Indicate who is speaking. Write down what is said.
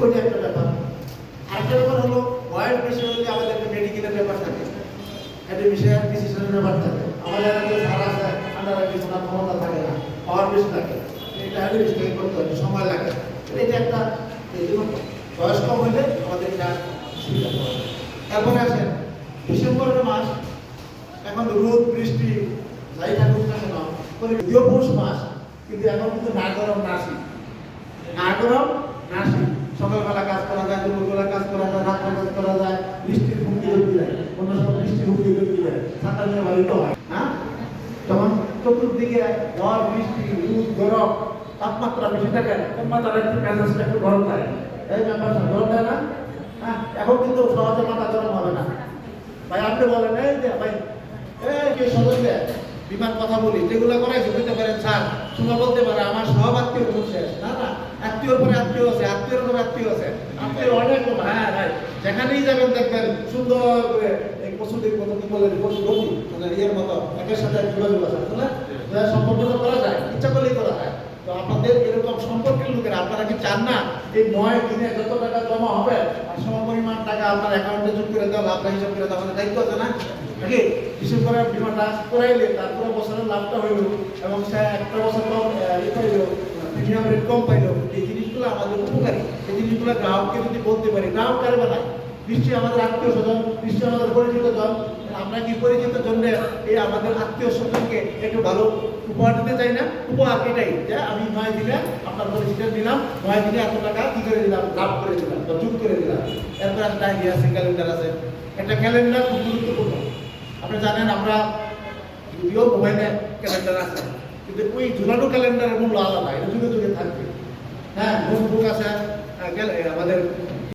Speaker 1: ওইটা একটা ব্যাপার। আরেকটা ব্যাপার হলো বয়স বেশি হলে আমাদের একটা মেডিকেলের ব্যাপার থাকে, একটা বিষয়ে ডিসিশনের ব্যাপার থাকে। আমাদের একটা সারা আছে আন্ডার কিছু না, ক্ষমতা থাকে না, পাওয়ার বেশি থাকে, এটা হলে বেশি করতে হবে, সময় লাগে। এটা একটা বয়স কম হলে আমাদের এটা সুবিধা হয়। তারপরে আসেন ডিসেম্বরের মাস, এখন রোদ বৃষ্টি যাই থাকুক না কেন, যদিও পৌষ মাস, কিন্তু এখন কিন্তু না গরম না শীত, না গরম না শীত। সকালবেলা কাজ করা যায়, দুপুরবেলা কাজ করা যায়, রাত্রে কাজ করা যায়, বৃষ্টির হুমকি ধরতে যায়, অন্য সময় বৃষ্টির হুমকি ধরতে যায়, ছাতা নিয়ে বাড়িত হয়। হ্যাঁ, তখন চতুর্দিকে ঝড় বৃষ্টি রোদ গরম, তাপমাত্রা বেশি থাকে, তাপমাত্রা একটু মেজাজটা একটু গরম থাকে, এই ব্যাপারটা গরম থাকে না। হ্যাঁ, এখন কিন্তু সহজে মাথা গরম হবে না। ভাই আপনি বলেন এই যে ভাই কে সদস্য বিমান কথা বলি যেগুলো করাই বুঝতে পারেন স্যার, শুনে বলতে পারে আমার সব আত্মীয় শেষ। না না, আত্মীয়র পরে আত্মীয় আছে, আত্মীয়র পরে আত্মীয় আছে, আত্মীয় অনেক। হ্যাঁ ভাই, যেখানেই যাবেন দেখবেন সুন্দর করে এই পশুদের মতো কি বলেন, পশু রোগী মানে ইয়ের মতো একের সাথে যোগাযোগ আছে, বুঝলেন? সম্পর্কটা করা যায়, ইচ্ছা করলেই করা যায়। তো আপনাদের এরকম সম্পর্কের লোকেরা আপনারা কি চান না এই 9 দিনে যত টাকা জমা হবে আর সমপরিমাণ টাকা আপনার অ্যাকাউন্টে যোগ করে দেওয়া, আপনার হিসাব করে দেওয়া দায়িত্ব আছে না? নাকি হিসেব করে বিমাটা করাইলে তারপরে বছরের লাভটা হইল এবং সে একটা বছর কম পাইল, প্রিমিয়াম রেট কম পাইল। এই জিনিসগুলো আমাদের উপকারী। এই জিনিসগুলো গ্রাহককে যদি বলতে পারি, গ্রাহক কারে বানায়? নিশ্চয়ই আমাদের আত্মীয় স্বজন, নিশ্চয়ই আমাদের পরিচিত জন। আমরা কি পরিচিত জন্য এই আমাদের আত্মীয় স্বজনকে একটু ভালো উপহার দিতে চাই না? উপহার এটাই যে আমি 9 দিনে আপনার পরিচিত দিলাম, 9 দিনে এত টাকা কি করে দিলাম, লাভ করে দিলাম বা যোগ করে দিলাম। এরপর একটা ডায়েরি আছে, ক্যালেন্ডার আছে। একটা ক্যালেন্ডার খুব গুরুত্বপূর্ণ। আপনি জানেন আমরা যদিও মোবাইলে ক্যালেন্ডার আছে, কিন্তু ওই ঝুলানো ক্যালেন্ডারের মূল্য আলাদা, এটা যুগে যুগে থাকবে। হ্যাঁ, নোটবুক আছে, আমাদের